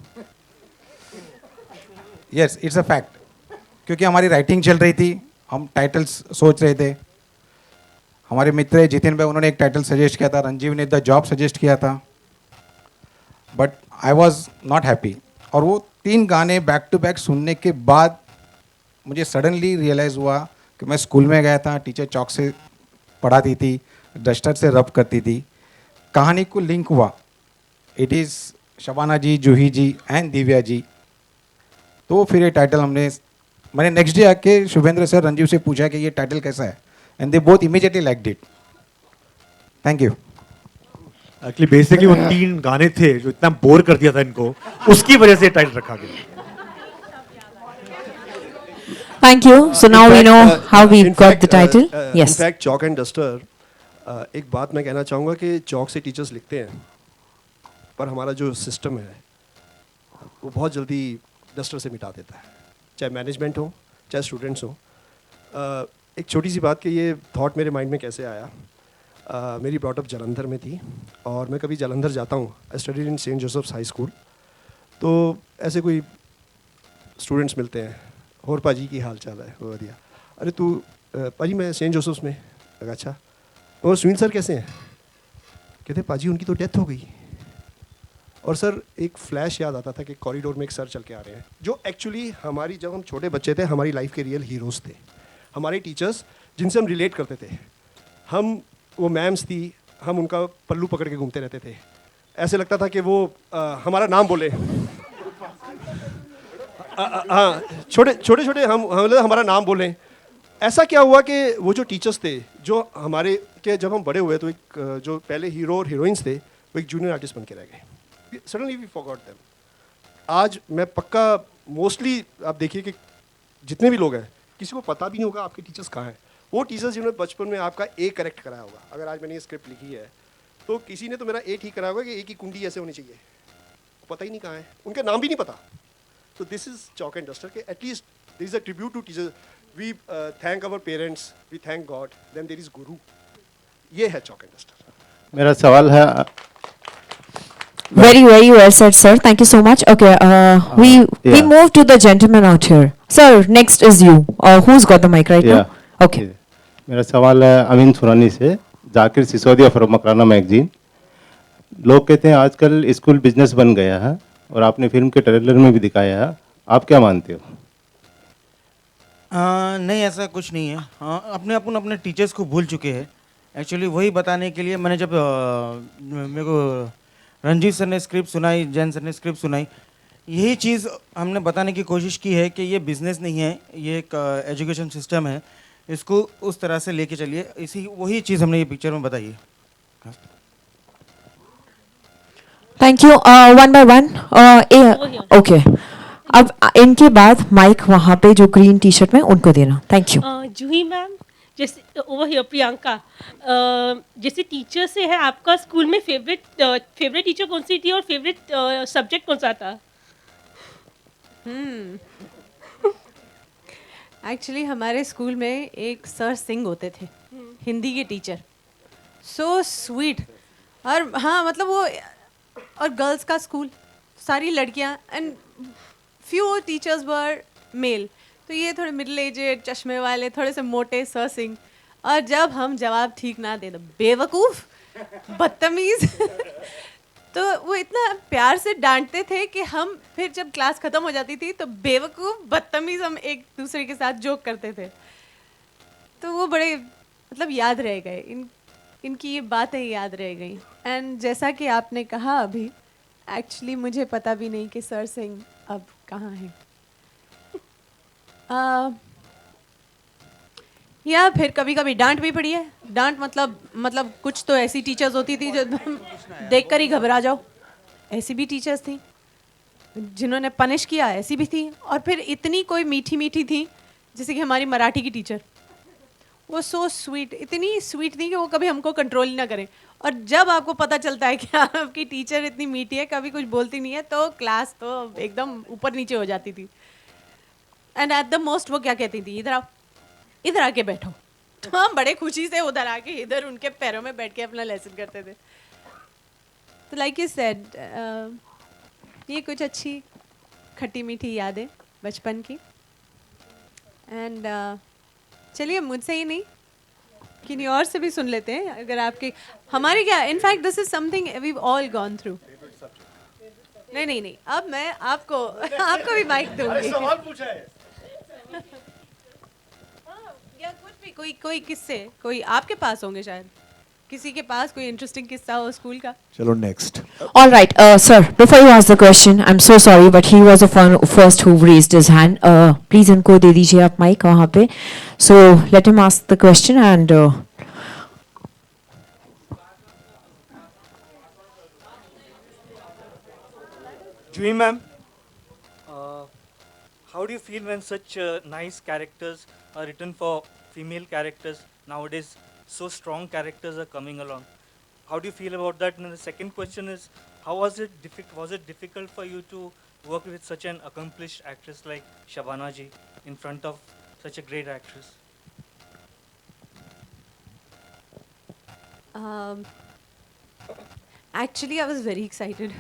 Yes, it's a fact. क्योंकि हमारी राइटिंग चल रही थी, हम टाइटल्स सोच रहे थे. हमारे मित्र जितिन भाई, उन्होंने एक टाइटल सजेस्ट किया था, रंजीव ने द जॉब सजेस्ट किया था, but I was not happy. और वो 3 गाने बैक टू बैक सुनने के बाद मुझे सडनली रियलाइज़ हुआ कि मैं स्कूल में गया था, टीचर चौक से पढ़ाती थी, डस्टर से रब करती थी. कहानी को लिंक हुआ, it is Shabana ji, Juhi ji and Divya ji. तो फिर ये टाइटल मैंने नेक्स्ट डे आके शुभेंद्र सर, रंजीव से पूछा कि ये टाइटल कैसा है, and they both immediately liked it. Thank you. Actually basically वो 3 गाने थे जो इतना बोर कर दिया था इनको, उसकी वजह से टाइटल रखा गया. Thank you. So now we know how we got the title. Yes. In fact chalk and duster, एक बात मैं कहना चाहूँगा कि चॉक से टीचर्स लिखते हैं, पर हमारा जो सिस्टम है वो बहुत जल्दी डस्टर से मिटा देता है, चाहे मैनेजमेंट हो चाहे स्टूडेंट्स हो. एक छोटी सी बात कि ये थॉट मेरे माइंड में कैसे आया. मेरी ब्रॉटअप जालंधर में थी और मैं कभी जालंधर जाता हूँ, I studied in Saint Joseph's High School. तो ऐसे कोई स्टूडेंट्स मिलते हैं, और पाजी की हाल चाल है, वो दिया, अरे तू पाजी मैं सेंट जोसेफ्स में. लगा अच्छा, और सुनील सर कैसे हैं? कहते पाजी उनकी तो डेथ हो गई. और सर एक फ्लैश याद आता था कि कॉरिडोर में एक सर चल के आ रहे हैं, जो एक्चुअली हमारी, जब हम छोटे बच्चे थे, हमारी लाइफ के रियल हीरोज़ थे, हमारे टीचर्स जिनसे हम रिलेट करते थे. हम, वो मैम्स थी, हम उनका पल्लू पकड़ के घूमते रहते थे. ऐसे लगता था कि वो हमारा नाम बोले. हाँ, छोटे छोटे हम हमारा नाम बोलें. ऐसा क्या हुआ कि वो जो टीचर्स थे, जो हमारे के जब हम बड़े हुए तो एक जो पहले हीरो और हीरोइंस थे, वो एक जूनियर आर्टिस्ट बन के रह गए. Suddenly we forgot them. आज मैं पक्का मोस्टली आप देखिए कि जितने भी लोग हैं, किसी को पता भी नहीं होगा आपके टीचर्स कहाँ हैं. वो टीचर्स जिन्होंने बचपन में आपका ए करेक्ट कराया होगा. अगर आज मैंने ये स्क्रिप्ट लिखी है तो किसी ने तो मेरा ए ठीक कराया होगा कि ए की कुंडी ऐसे होनी चाहिए, पता ही नहीं कहाँ है, उनके नाम भी नहीं पता. So this is Chalk and Duster. At least there is a tribute to teachers. We thank our parents, we thank God. Then there is Guru. ये है Chalk and Duster. मेरा सवाल है. Very well said, sir. Thank you so much. Okay, we move to the gentleman out here. Sir, next is you. Who's got the mic right now? Okay. मेरा सवाल है अमीन सुरानी से, Zakir Sisodia from Makrana magazine. लोग कहते हैं आजकल स्कूल बिजनेस बन गया है, और आपने फिल्म के ट्रेलर में भी दिखाया है, आप क्या मानते हो? नहीं, ऐसा कुछ नहीं है. अपने टीचर्स को भूल चुके हैं. एक्चुअली वही बताने के लिए मैंने जब मेरे को रंजीव सर ने स्क्रिप्ट सुनाई, जैन सर ने स्क्रिप्ट सुनाई, यही चीज़ हमने बताने की कोशिश की है कि ये बिज़नेस नहीं है, ये एक एजुकेशन सिस्टम है, इसको उस तरह से लेके चलिए. वही चीज़ हमने ये पिक्चर में बताई है. Thank you. One by one. Okay, अब इनके बाद माइक वहाँ पे जो ग्रीन टी शर्ट में उनको देना. Thank you. जूही मैम, जैसे ओवर हियर प्रियंका, जैसे टीचर से है, आपका स्कूल में फेवरेट टीचर कौन सी थी और फेवरेट सब्जेक्ट कौन सा था? एक्चुअली हमारे स्कूल में एक सर सिंह होते थे, हिंदी के टीचर. So sweet. और हाँ, मतलब वो, और गर्ल्स का स्कूल, सारी लड़कियाँ, and few teachers were male. तो ये थोड़े मिडिल एजेड, चश्मे वाले, थोड़े से मोटे सर सिंह. और जब हम जवाब ठीक ना दे तो बेवकूफ़, बदतमीज़. तो वो इतना प्यार से डांटते थे कि हम फिर जब क्लास ख़त्म हो जाती थी तो बेवकूफ़, बदतमीज़ हम एक दूसरे के साथ जोक करते थे. तो वो बड़े मतलब याद रह गए, इनकी ये बातें याद रह गई. एंड जैसा कि आपने कहा अभी, एक्चुअली मुझे पता भी नहीं कि सर सिंह अब कहाँ हैं. या फिर कभी कभी डांट भी पड़ी है. डांट मतलब कुछ तो ऐसी टीचर्स होती थी जो देख कर ही घबरा जाओ. ऐसी भी टीचर्स थी जिन्होंने पनिश किया, ऐसी भी थी. और फिर इतनी कोई मीठी मीठी थी, जैसे कि हमारी मराठी की टीचर, वो सो स्वीट, इतनी स्वीट थी कि वो कभी हमको कंट्रोल ही ना करें. और जब आपको पता चलता है कि आपकी टीचर इतनी मीठी है, कभी कुछ बोलती नहीं है, तो क्लास तो एकदम ऊपर नीचे हो जाती थी. एंड एट द मोस्ट वो क्या कहती थी, इधर आओ, इधर आके बैठो. तो हम बड़े खुशी से उधर आके इधर उनके पैरों में बैठ के अपना लेसन करते थे. तो लाइक यू सेड, ये कुछ अच्छी खट्टी मीठी यादें बचपन की. एंड चलिए मुझसे ही नहीं किन्हीं और से भी सुन लेते हैं अगर आपके हमारे क्या. In fact this is something we all gone through. नहीं नहीं नहीं, अब मैं आपको भी माइक दूंगी. सवाल पूछा है या कुछ भी, कोई किस्से कोई आपके पास होंगे शायद, किसी के पास कोई इंटरेस्टिंग किस्सा हो स्कूल का. चलो next. All right, sir, before you ask the question, I'm so sorry, but he was the first who raised his hand. Please इनको दे दीजिए आप mic वहाँ पे. So let him ask the question and. Juhi ma'am, how do you feel when such nice characters are written for female characters nowadays? So strong characters are coming along. How do you feel about that? And the second question is, how was it difficult for you to work with such an accomplished actress like Shabana ji in front of such a great actress? Actually, I was very excited.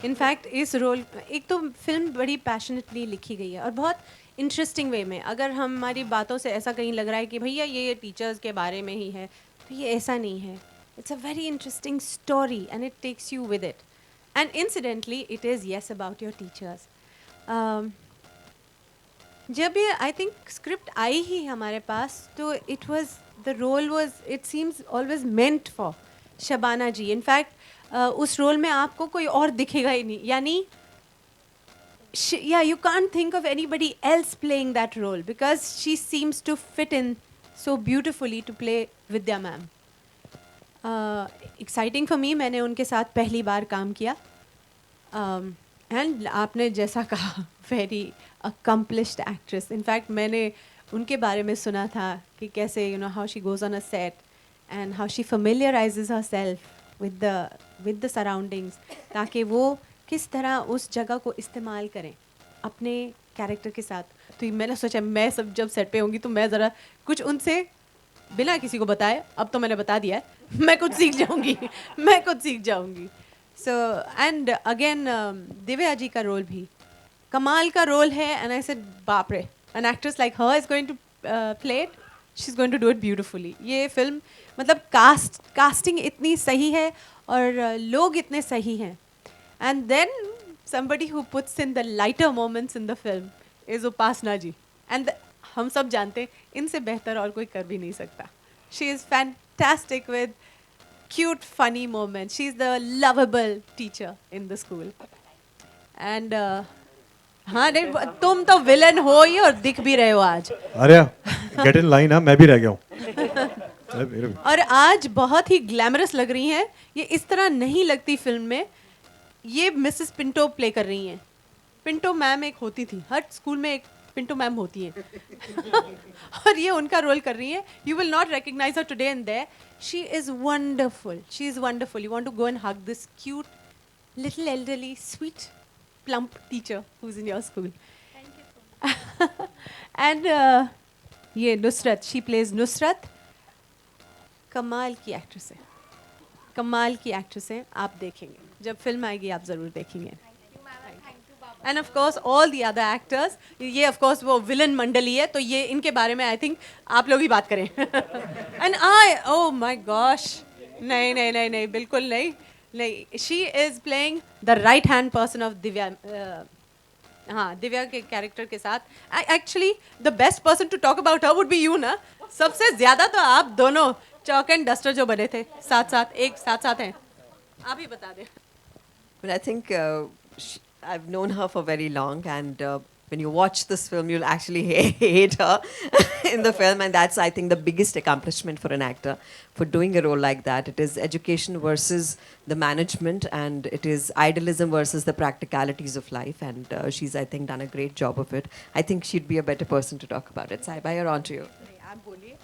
In fact इस role, एक तो film बड़ी passionately लिखी गई है और बहुत interesting way में. अगर हमारी बातों से ऐसा कहीं लग रहा है कि भैया ये टीचर्स के बारे में ही है, तो ये ऐसा नहीं है. It's a very interesting story and it takes you with it. And incidentally it is yes about your teachers. जब ये आई थिंक स्क्रिप्ट आई ही हमारे पास, तो it was the role was it seems always meant for Shabana ji. In fact उस role में आपको कोई और दिखेगा ही नहीं, यानी yeah, you can't think of anybody else playing that role because she seems to fit in so beautifully to play Vidya ma'am. Exciting for me, मैंने उनके साथ पहली बार काम किया. And आपने जैसा कहा, very accomplished actress. In fact, मैंने उनके बारे में सुना था कि कैसे how she goes on a set and how she familiarizes herself with the surroundings, ताकि वो किस तरह उस जगह को इस्तेमाल करें अपने कैरेक्टर के साथ. तो मैंने सोचा मैं जब सेट पे होंगी तो मैं ज़रा कुछ उनसे बिना किसी को बताए, अब तो मैंने बता दिया है, मैं कुछ सीख जाऊंगी. So and again Divya ji का रोल भी कमाल का रोल है. एंड आई सेड बाप रे, an actress like her is going to play it, she is going to do it beautifully. ये फिल्म मतलब कास्टिंग इतनी सही है और लोग इतने सही हैं. And then somebody who puts in the lighter moments in the film is Upasna ji. And हम सब जानते हैं इनसे बेहतर और कोई कर भी नहीं सकता. She is fantastic with cute funny moments. She is the lovable teacher in the school. And हाँ नहीं, तुम तो विलन हो ही और दिख भी रहे हो आज. अरे गेट इन लाइन. हाँ मैं भी रह गया हूँ. और आज बहुत ही ग्लैमरस लग रही हैं. ये इस तरह नहीं लगती फिल्म में. ये मिसेस पिंटो प्ले कर रही हैं. पिंटो मैम एक होती थी, हर स्कूल में एक पिंटो मैम होती हैं. और ये उनका रोल कर रही हैं. You will not recognise her today and there. She is wonderful. She is wonderful. You want to go and hug this cute little elderly sweet plump teacher who's in your school. And ये Nusrat, she plays Nusrat. कमाल की actress है, कमाल की actress है. आप देखेंगे, जब फिल्म आएगी आप ज़रूर देखेंगे. End of course all the other actors. ये ऑफ कोर्स वो विलन मंडली है, तो ये इनके बारे में आई थिंक आप लोग ही बात करें. And I oh my gosh, नहीं नहीं नहीं नहीं बिल्कुल नहीं. She is playing the right hand person of Divya. हाँ, दिव्या के कैरेक्टर के साथ. Actually, the best person to talk about her would be you, ना. सबसे ज़्यादा तो आप दोनों चौक एंड डस्टर जो बने थे साथ साथ हैं. आप ही बता दें. But I think I've known her for very long, and when you watch this film, you'll actually hate her in the film, and that's, I think, the biggest accomplishment for an actor for doing a role like that. It is education versus the management, and it is idealism versus the practicalities of life, and she's, I think, done a great job of it. I think she'd be a better person to talk about it. Saiba, you're on to you. आप बोलिए.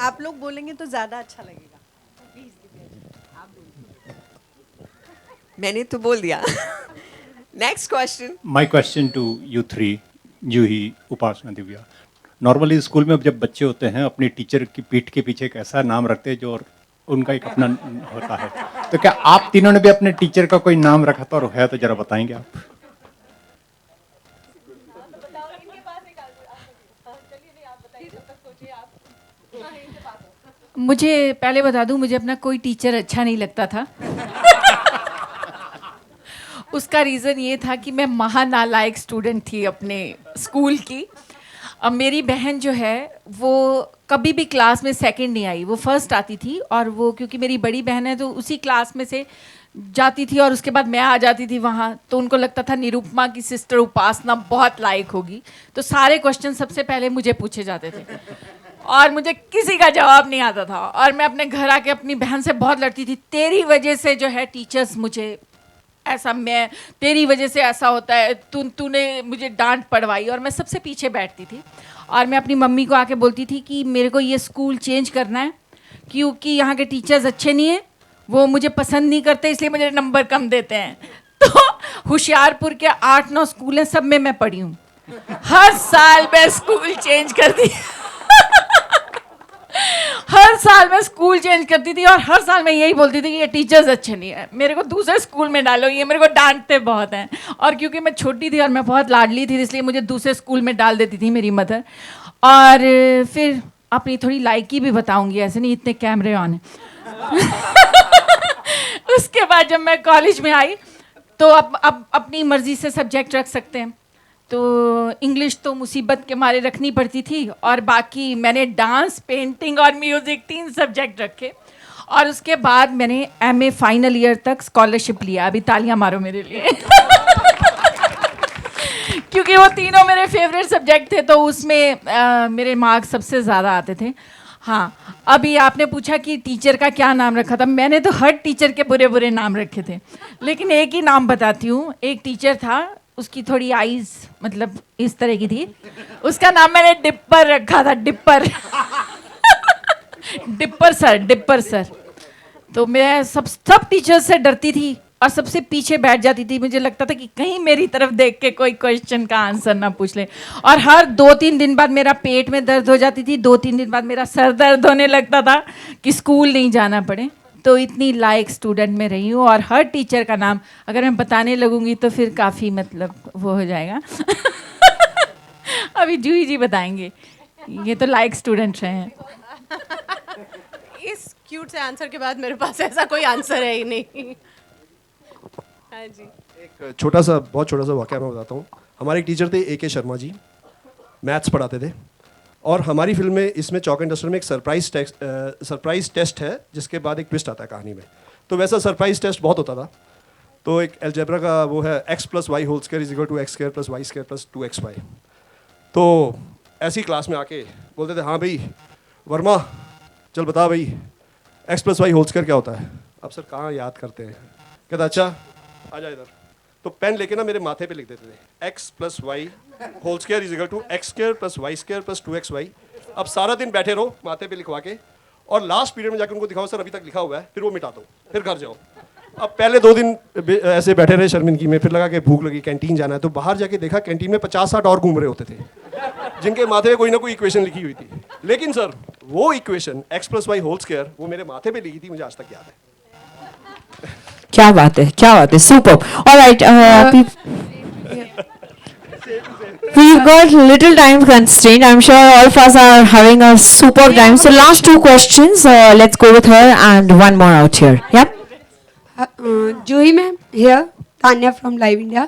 आप लोग बोलेंगे तो ज़्यादा अच्छा लगेगा. Please आप बोलिए. मैंने तो बोल दिया. Next question. My question to you three, Juhi, Upasana, Divya. Normally school में जब बच्चे होते हैं अपनी टीचर की पीठ के पीछे एक ऐसा नाम रखते हैं जो उनका एक अपना होता है, तो क्या आप तीनों ने भी अपने टीचर का कोई नाम रखा था और है तो जरा बताएंगे आप? मुझे पहले बता दूं, मुझे अपना कोई टीचर अच्छा नहीं लगता था। उसका रीज़न ये था कि मैं महानालायक स्टूडेंट थी अपने स्कूल की। अब मेरी बहन जो है वो कभी भी क्लास में सेकंड नहीं आई, वो फर्स्ट आती थी। और वो क्योंकि मेरी बड़ी बहन है तो उसी क्लास में से जाती थी और उसके बाद मैं आ जाती थी वहाँ। तो उनको लगता था निरुपमा की सिस्टर उपासना बहुत लायक होगी, तो सारे क्वेश्चन सबसे पहले मुझे पूछे जाते थे और मुझे किसी का जवाब नहीं आता था। और मैं अपने घर आके अपनी बहन से बहुत लड़ती थी, तेरी वजह से जो है टीचर्स मुझे ऐसा, मैं तेरी वजह से ऐसा होता है, तूने मुझे डांट पड़वाई। और मैं सबसे पीछे बैठती थी और मैं अपनी मम्मी को आके बोलती थी कि मेरे को ये स्कूल चेंज करना है क्योंकि यहाँ के टीचर्स अच्छे नहीं हैं, वो मुझे पसंद नहीं करते, इसलिए मुझे नंबर कम देते हैं। तो होशियारपुर के 8-9 स्कूल हैं, सब में मैं पढ़ी हूँ। हर साल मैं स्कूल चेंज करती हर साल मैं स्कूल चेंज करती थी और हर साल मैं यही बोलती थी कि ये टीचर्स अच्छे नहीं है, मेरे को दूसरे स्कूल में डालो, ये मेरे को डांटते बहुत हैं। और क्योंकि मैं छोटी थी और मैं बहुत लाडली थी, इसलिए मुझे दूसरे स्कूल में डाल देती थी मेरी मदर। और फिर अपनी थोड़ी लायकी भी बताऊंगी, ऐसे नहीं इतने कैमरे ऑन हैं। उसके बाद जब मैं कॉलेज में आई तो अब अपनी मर्जी से सब्जेक्ट रख सकते हैं, तो इंग्लिश तो मुसीबत के मारे रखनी पड़ती थी और बाकी मैंने डांस, पेंटिंग और म्यूज़िक 3 सब्जेक्ट रखे। और उसके बाद मैंने MA फाइनल ईयर तक स्कॉलरशिप लिया। अभी तालियां मारो मेरे लिए। क्योंकि वो तीनों मेरे फेवरेट सब्जेक्ट थे, तो उसमें मेरे मार्क्स सबसे ज़्यादा आते थे। हाँ, अभी आपने पूछा कि टीचर का क्या नाम रखा था, मैंने तो हर टीचर के बुरे बुरे नाम रखे थे, लेकिन एक ही नाम बताती हूँ। एक टीचर था, उसकी थोड़ी आईज मतलब इस तरह की थी, उसका नाम मैंने डिप्पर रखा था, डिप्पर। Dipper sir. तो मैं सब टीचर से डरती थी और सबसे पीछे बैठ जाती थी। मुझे लगता था कि कहीं मेरी तरफ देख के कोई क्वेश्चन का आंसर ना पूछ ले। और हर 2-3 दिन बाद मेरा पेट में दर्द हो जाती थी, 2-3 दिन बाद मेरा सर दर्द होने लगता था कि स्कूल नहीं जाना पड़े। तो इतनी लायक स्टूडेंट में रही हूँ और हर टीचर का नाम अगर मैं बताने लगूंगी तो फिर काफ़ी मतलब वो हो जाएगा। अभी जूही जी बताएंगे, ये तो लायक स्टूडेंट रहे हैं। इस क्यूट से आंसर के बाद मेरे पास ऐसा कोई आंसर है ही नहीं। हाँ जी, एक बहुत छोटा सा वाकया मैं बताता हूँ। हमारे एक टीचर थे AK शर्मा जी, मैथ्स पढ़ाते थे। और हमारी फिल्म में इसमें चौक एंड डस्टर में एक सरप्राइज टेस्ट है, जिसके बाद एक ट्विस्ट आता है कहानी में। तो वैसा सरप्राइज टेस्ट बहुत होता था। तो एक अलजेब्रा का वो है x + y² = x² + y² + 2xy। तो ऐसी क्लास में आके बोलते थे, हाँ भाई वर्मा चल बता भाई x + y² क्या होता है। अब सर कहाँ याद करते हैं, कहता अच्छा आ जा इधर। तो पेन लेके ना मेरे माथे पे लिख देते थे x + y² = x² + y² + 2xy। अब सारा दिन बैठे रहो माथे पे लिखवा के, और लास्ट पीरियड में जाकर उनको दिखाओ सर अभी तक लिखा हुआ है, फिर वो मिटा दो, फिर घर जाओ। अब पहले 2 दिन ऐसे बैठे रहे शर्मिंदगी में, फिर लगा कि भूख लगी, कैंटीन जाना है। तो बाहर जाके देखा कैंटीन में 50-60 और घूम रहे होते थे, जिनके माथे पे कोई ना कोई इक्वेशन लिखी हुई थी। लेकिन सर वो इक्वेशन x + y² वो मेरे माथे पे लिखी थी, मुझे आज तक याद है। क्या बात है, क्या बात है, super. Alright, we've got little time constraint. I'm sure all of us are having a superb time. So last 2 questions. Let's go with her and one more out here. Yep. Juhi ma'am here, Tanya from live India.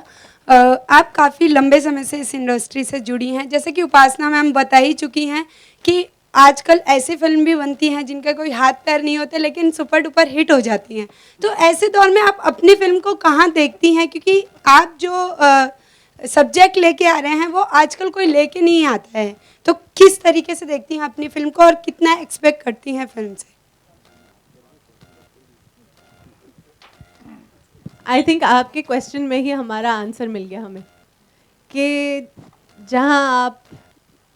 आप काफ़ी लंबे समय से इस industry से जुड़ी हैं। जैसे कि उपासना मैम बता ही चुकी हैं कि आजकल ऐसी फिल्म भी बनती हैं जिनका कोई हाथ पैर नहीं होते लेकिन सुपर डुपर हिट हो जाती हैं। तो ऐसे दौर में आप अपनी फिल्म को कहाँ देखती हैं, क्योंकि आप जो सब्जेक्ट लेके आ रहे हैं वो आजकल कोई लेके नहीं आता है। तो किस तरीके से देखती हैं अपनी फिल्म को और कितना एक्सपेक्ट करती हैं फिल्म से? आई थिंक आपके क्वेश्चन में ही हमारा आंसर मिल गया हमें, कि जहाँ आप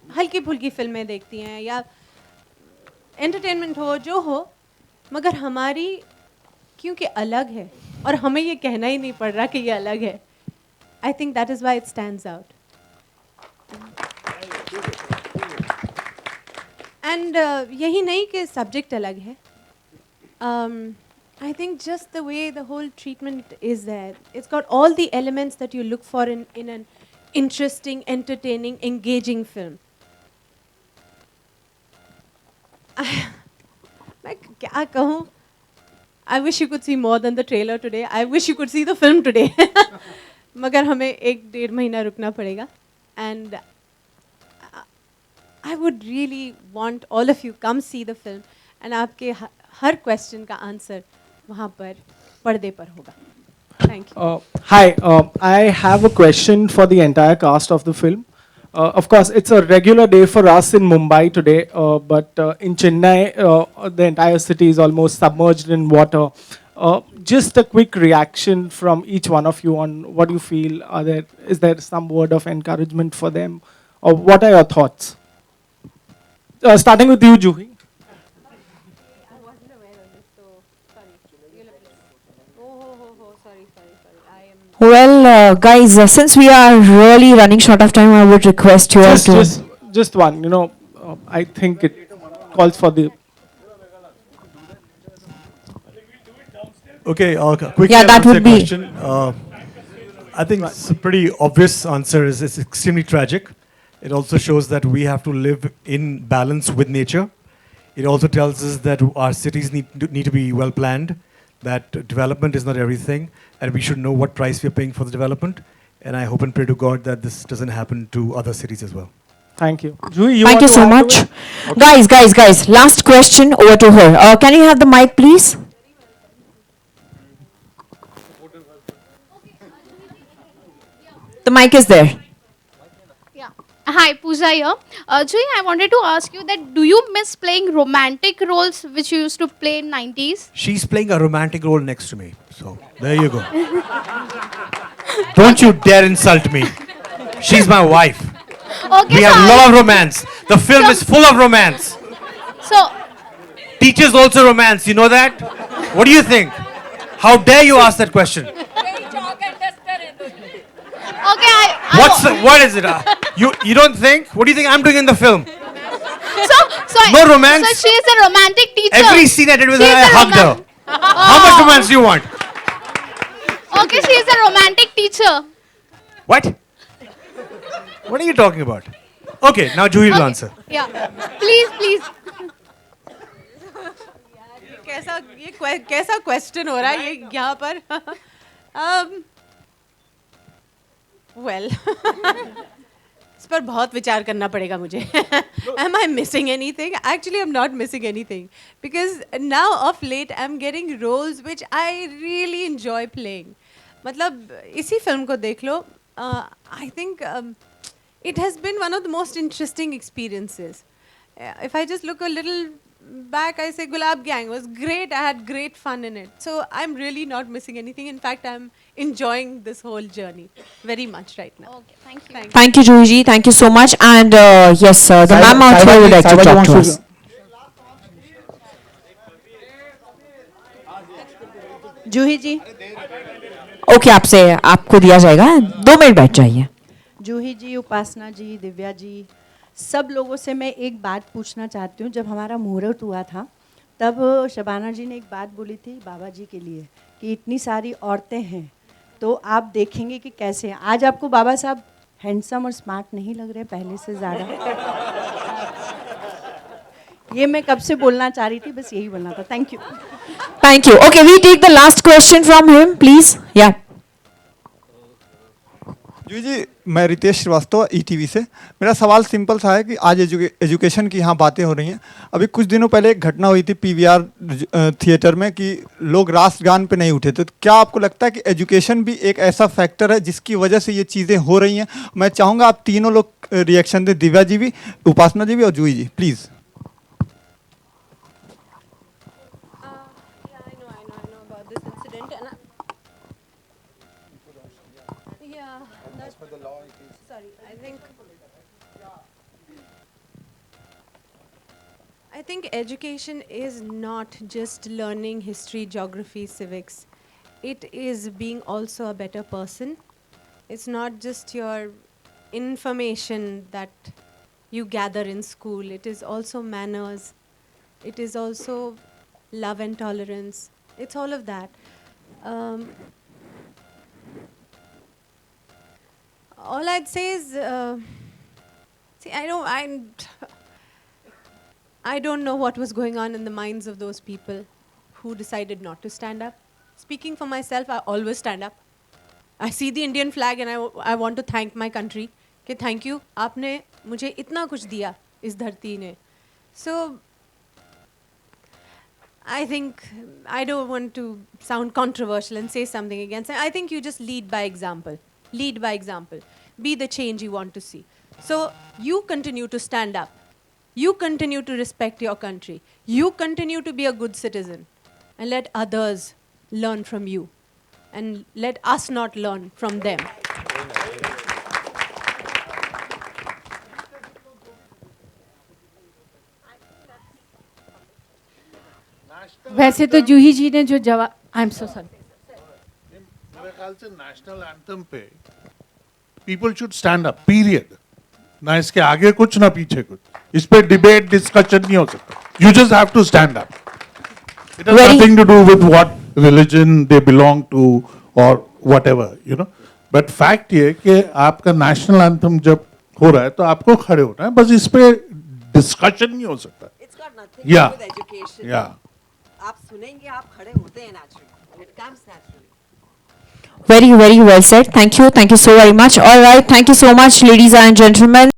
हल्की फुल्की फिल्में देखती हैं या एंटरटेनमेंट हो जो हो, मगर हमारी क्योंकि अलग है और हमें ये कहना ही नहीं पड़ रहा कि ये अलग है। I think that is why it stands out. And यही नहीं कि सब्जेक्ट अलग है. I think just the way the whole treatment is there, it's got all the elements that you look for in an interesting, entertaining, engaging film. मैं क्या कहूँ? I wish you could see more than the trailer today. I wish you could see the film today. मगर हमें 1-1.5 महीना रुकना पड़ेगा. And I would really want all of you come see the film. And आपके हर question का answer वहाँ पर पर्दे पर होगा. Thank you. Hi, I have a question for the entire cast of the film. Of course, it's a regular day for us in Mumbai today, but in Chennai, the entire city is almost submerged in water. Just a quick reaction from each one of you on what you feel. Is there some word of encouragement for them, or what are your thoughts? Starting with you, Juhi. Well, guys, since we are really running short of time, I would request you all to... Just one, you know, I think it calls for the... Okay, quickly Yeah, that answer would be- question. I think it's a pretty obvious answer is it's extremely tragic. It also shows that we have to live in balance with nature. It also tells us that our cities need to be well planned, that development is not everything, and we should know what price we are paying for the development. And I hope and pray to God that this doesn't happen to other cities as well. Thank you. Juhi, Thank you so much. Guys, last question over to her. Can you have the mic, please? The mic is there. Hi, Pooja here. Joy, I wanted to ask you that do you miss playing romantic roles which you used to play in 90s? She's playing a romantic role next to me. So there you go. Don't you dare insult me. She's my wife. Okay, We have a lot of romance. The film is full of romance. So, Teachers also romance. You know that? What do you think? How dare you ask that question? okay, What is it? You don't think? What do you think I'm doing in the film? so No romance? So she is a romantic teacher. Every scene I did with She her, is I a hugged her. How much romance do you want? Okay, she is a romantic teacher. What? What are you talking about? Okay, now Juhi will answer. Yeah. Please. कैसा question हो रहा है ये यहाँ पर? Well, इस पर बहुत विचार करना पड़ेगा मुझे. Am I missing anything? Actually, I'm not missing anything because now of late I'm getting roles which I really enjoy playing. मतलब इसी फिल्म को देख लो. I think it has been one of the most interesting experiences. If I just look a little back, I say Gulab Gang was great. I had great fun in it. So I'm really not missing anything. In fact, I'm enjoying this whole journey very much right now. Okay, thank you. Thank you, Juhi ji. Thank you so much. And yes, the ma'am out here would like to talk to us. Juhi ji. Okay, आपको दिया जाएगा. 2 minute बैठ जाइए. जूही जी, उपासना जी, दिव्या जी, सब लोगों से मैं एक बात पूछना चाहती हूँ. जब हमारा मुहूर्त हुआ था तब शबाना जी ने एक बात बोली थी बाबा जी के लिए कि इतनी सारी औरतें हैं तो आप देखेंगे कि कैसे हैं. आज आपको बाबा साहब हैंडसम और स्मार्ट नहीं लग रहे पहले से ज़्यादा? ये मैं कब से बोलना चाह रही थी, बस यही बोलना था. Thank you. Thank you. Okay, we take the last question from him, please. Yeah. जी, मैं रितेश श्रीवास्तव ईटीवी से. मेरा सवाल सिंपल सा है कि आज एजुकेशन की यहाँ बातें हो रही हैं. अभी कुछ दिनों पहले एक घटना हुई थी पीवीआर थिएटर में कि लोग राष्ट्रगान पे नहीं उठे थे. तो क्या आपको लगता है कि एजुकेशन भी एक ऐसा फैक्टर है जिसकी वजह से ये चीज़ें हो रही हैं? मैं चाहूँगा आप तीनों लोग रिएक्शन दें, दिव्या जी भी, उपासना जी भी और जूही जी, please. I think education is not just learning history, geography, civics. It is being also a better person. It's not just your information that you gather in school. It is also manners. It is also love and tolerance. It's all of that. All I'd say is, see, I don't know what was going on in the minds of those people who decided not to stand up. Speaking for myself, I always stand up. I see the Indian flag and I want to thank my country. कि thank you, आपने मुझे इतना कुछ दिया इस धरती ने. So I think, I don't want to sound controversial and say something against it. I think you just lead by example. Lead by example. Be the change you want to see. So you continue to stand up. You continue to respect your country. You continue to be a good citizen. And let others learn from you. And let us not learn from them. वैसे तो जूही जी ने जो जवाब, I am so sorry, मेरे ख्याल से national anthem पे people should stand up, period. ना इसके आगे कुछ ना पीछे कुछ. इस पे डिबेट डिस्कशन नहीं हो सकता. You just have to stand up. It has nothing to do with what religion they belong to और whatever, you know. But fact ये कि आपका नेशनल एंथम जब हो रहा है तो आपको खड़े होना है. बस इस पे डिस्कशन नहीं हो सकता. या आप सुनेंगे, आप खड़े होते हैं naturally. It comes naturally. Very, very well said. Thank you so very much. All right, thank you so much, ladies and gentlemen.